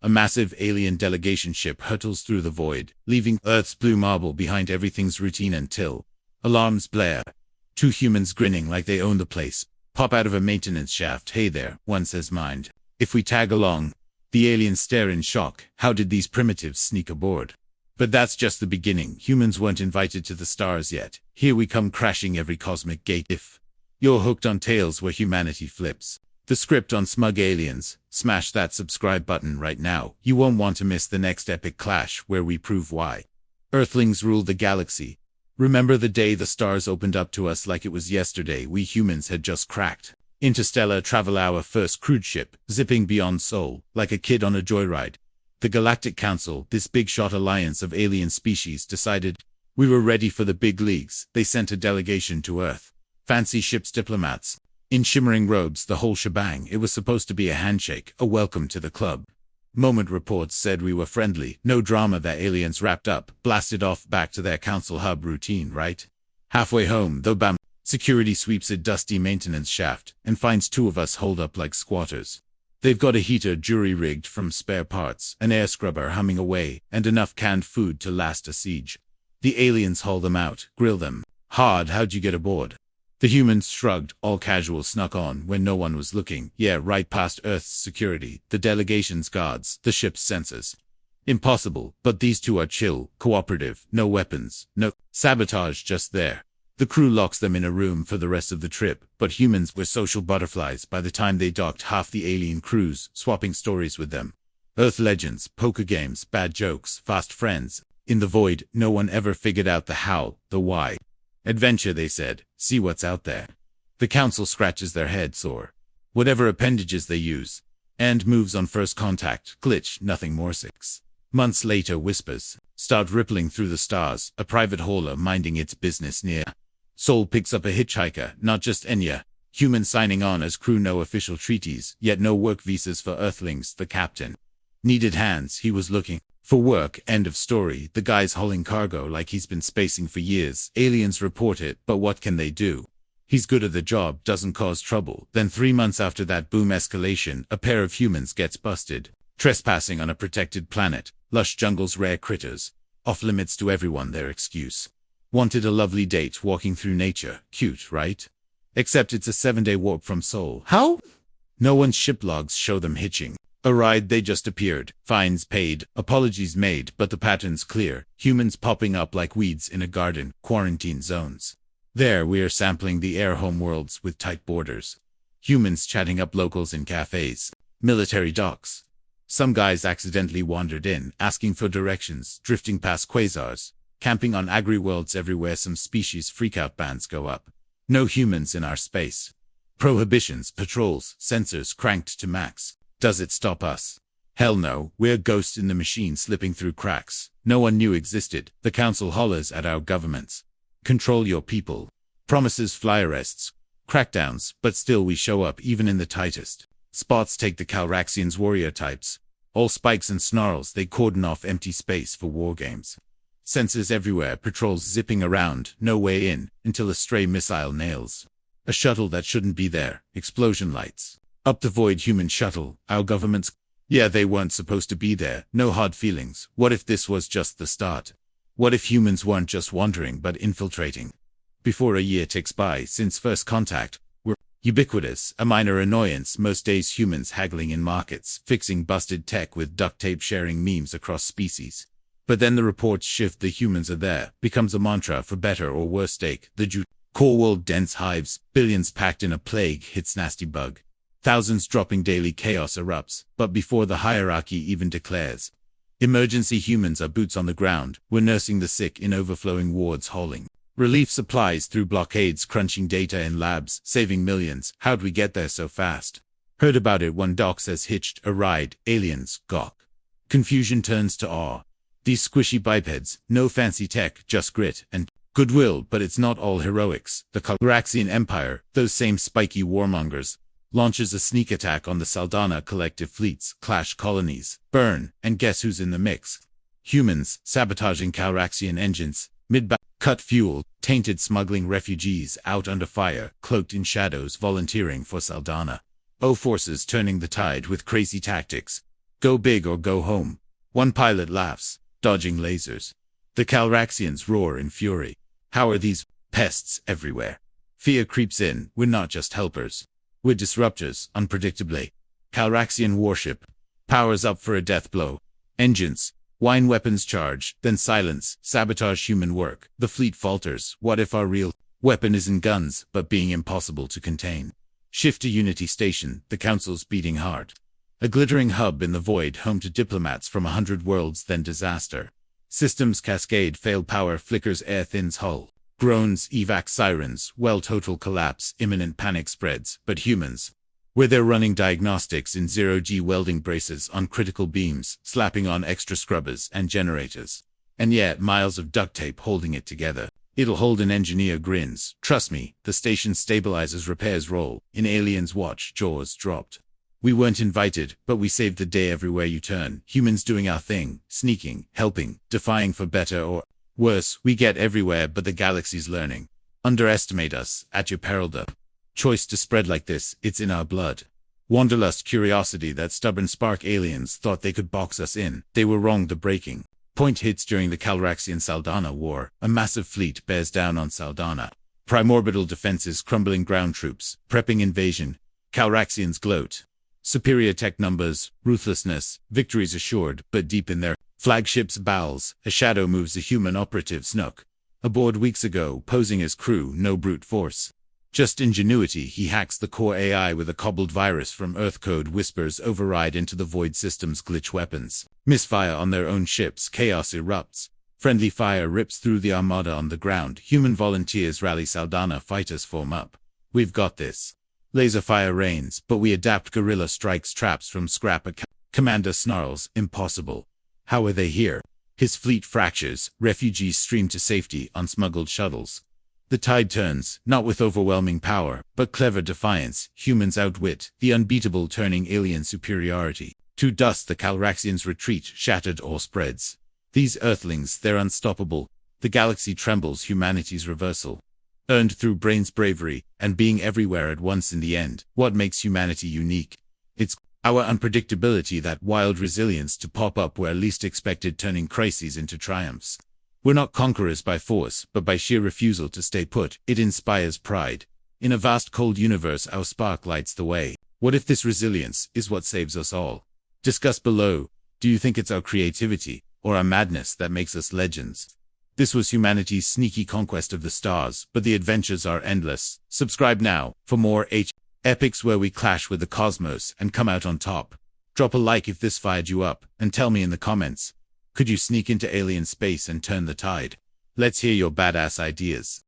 A massive alien delegation ship hurtles through the void, leaving Earth's blue marble behind. Everything's routine until alarms blare. Two humans grinning like they own the place pop out of a maintenance shaft. "Hey there," one says, "mind if we tag along?" The aliens stare in shock. How did these primitives sneak aboard? But that's just the beginning. Humans weren't invited to the stars yet. Here we come crashing every cosmic gate. If you're hooked on tales where humanity flips the script on smug aliens, smash that subscribe button right now. You won't want to miss the next epic clash where we prove why Earthlings rule the galaxy. Remember the day the stars opened up to us like it was yesterday? We humans had just cracked interstellar travel, our first crude ship, zipping beyond Sol, like a kid on a joyride. The Galactic Council, this big-shot alliance of alien species, decided we were ready for the big leagues. They sent a delegation to Earth. Fancy ships, diplomats in shimmering robes, the whole shebang. It was supposed to be a handshake, a welcome to the club. Moment reports said we were friendly, no drama. The aliens wrapped up, blasted off back to their council hub. Routine, right? Halfway home, though, bam, security sweeps a dusty maintenance shaft and finds two of us holed up like squatters. They've got a heater jury-rigged from spare parts, an air scrubber humming away, and enough canned food to last a siege. The aliens haul them out, grill them hard. "How'd you get aboard?" The humans shrugged, all casual, snuck on when no one was looking. Yeah, right past Earth's security, the delegation's guards, the ship's sensors. Impossible, but these two are chill, cooperative, no weapons, no sabotage, just there. The crew locks them in a room for the rest of the trip, but humans were social butterflies by the time they docked. Half the alien crews, swapping stories with them. Earth legends, poker games, bad jokes, fast friends. In the void, no one ever figured out the how, the why. Adventure, they said, see what's out there. The council scratches their heads, or whatever appendages they use, and moves on. First contact, glitch, nothing more. 6 months later, whispers start rippling through the stars. A private hauler minding its business near Sol picks up a hitchhiker, not just Enya. Humans signing on as crew, no official treaties, yet no work visas for Earthlings. The captain needed hands. He was looking for work. End of story. The guy's hauling cargo like he's been spacing for years. Aliens report it, but what can they do? He's good at the job, doesn't cause trouble. Then 3 months after that boom escalation, a pair of humans gets busted trespassing on a protected planet. Lush jungles, rare critters, off limits to everyone. Their excuse: wanted a lovely date walking through nature. Cute, right? Except it's a 7-day warp from Sol. How? No one's ship logs show them hitching a ride. They just appeared. Fines paid, apologies made, but the pattern's clear. Humans popping up like weeds in a garden. Quarantine zones. There we're sampling the air homeworlds with tight borders. Humans chatting up locals in cafes. Military docks. Some guys accidentally wandered in, asking for directions, drifting past quasars. Camping on agri-worlds everywhere. Some species freakout bans go up. No humans in our space. Prohibitions, patrols, sensors cranked to max. Does it stop us? Hell no, we're ghosts in the machine slipping through cracks no one knew existed. The council hollers at our governments. Control your people. Promises fly arrests, crackdowns, but still we show up even in the tightest spots. Take the Calraxians, warrior types. All spikes and snarls, they cordon off empty space for war games. Sensors everywhere, patrols zipping around, no way in, until a stray missile nails a shuttle that shouldn't be there. Explosion lights up the void. Human shuttle, our government's. Yeah, they weren't supposed to be there. No hard feelings. What if this was just the start? What if humans weren't just wandering but infiltrating? Before a year ticks by since first contact, we're ubiquitous, a minor annoyance. Most days humans haggling in markets, fixing busted tech with duct tape, sharing memes across species. But then the reports shift. The humans are there, becomes a mantra for better or worse stake. The coreworld, dense hives, billions packed in a plague hits. Nasty bug. Thousands dropping daily. Chaos erupts, but before the hierarchy even declares emergency, humans are boots on the ground. We're nursing the sick in overflowing wards, hauling relief supplies through blockades, crunching data in labs, saving millions. How'd we get there so fast? Heard about it, one doc says. Hitched a ride. Aliens, gawk. Confusion turns to awe. These squishy bipeds, no fancy tech, just grit and goodwill. But it's not all heroics. The Calraxian Empire, those same spiky warmongers, launches a sneak attack on the Saldana collective fleets. Clash colonies, burn, and guess who's in the mix? Humans, sabotaging Calraxian engines, mid-battle, cut fuel, tainted, smuggling refugees out under fire, cloaked in shadows, volunteering for Saldana. Forces turning the tide with crazy tactics. Go big or go home. One pilot laughs, dodging lasers. The Calraxians roar in fury. How are these pests everywhere? Fear creeps in. We're not just helpers. We're disruptors, unpredictably. Calraxian warship. Powers up for a death blow. Engines. Wine weapons charge, then silence, sabotage human work. The fleet falters. What if our real weapon isn't guns, but being impossible to contain? Shift to Unity Station, the Council's beating hard. A glittering hub in the void, home to diplomats from 100 worlds, then disaster. Systems cascade, failed power flickers, air thins hull. Groans, evac sirens, total collapse, imminent panic spreads, but humans. Where they're running diagnostics in zero-G welding braces on critical beams, slapping on extra scrubbers and generators. And yet, miles of duct tape holding it together. It'll hold, an engineer grins. Trust me, the station stabilizes, repairs roll. In Aliens Watch, jaws dropped. We weren't invited, but we saved the day everywhere you turn. Humans doing our thing, sneaking, helping, defying for better or worse. We get everywhere, but the galaxy's learning. Underestimate us, at your peril. The choice to spread like this, it's in our blood. Wanderlust, curiosity, that stubborn spark. Aliens thought they could box us in. They were wrong. The breaking point hits during the Calraxian-Saldana War. A massive fleet bears down on Saldana. Primorbital defenses, crumbling ground troops, prepping invasion. Calraxians gloat. Superior tech numbers, ruthlessness, victories assured, but deep in their flagship's bowels, a shadow moves. A human operative snuck aboard weeks ago, posing as crew. No brute force, just ingenuity. He hacks the core AI with a cobbled virus from Earth code. Whispers override into the void systems. Glitch weapons misfire on their own ships. Chaos erupts. Friendly fire rips through the armada on the ground. Human volunteers rally. Saldana fighters form up. We've got this. Laser fire rains, but we adapt. Guerrilla strikes traps from scrap. A commander snarls, impossible. How are they here? His fleet fractures. Refugees stream to safety on smuggled shuttles. The tide turns, not with overwhelming power, but clever defiance. Humans outwit the unbeatable, turning alien superiority to dust. The Calraxians retreat, shattered, all spreads. These Earthlings, they're unstoppable. The galaxy trembles. Humanity's reversal, earned through brains, bravery, and being everywhere at once. In the end, what makes humanity unique? It's our unpredictability, that wild resilience to pop up where least expected, turning crises into triumphs. We're not conquerors by force, but by sheer refusal to stay put. It inspires pride. In a vast cold universe, our spark lights the way. What if this resilience is what saves us all? Discuss below. Do you think it's our creativity, or our madness, that makes us legends? This was humanity's sneaky conquest of the stars, but the adventures are endless. Subscribe now for more epics where we clash with the cosmos and come out on top. Drop a like if this fired you up, and tell me in the comments, could you sneak into alien space and turn the tide? Let's hear your badass ideas.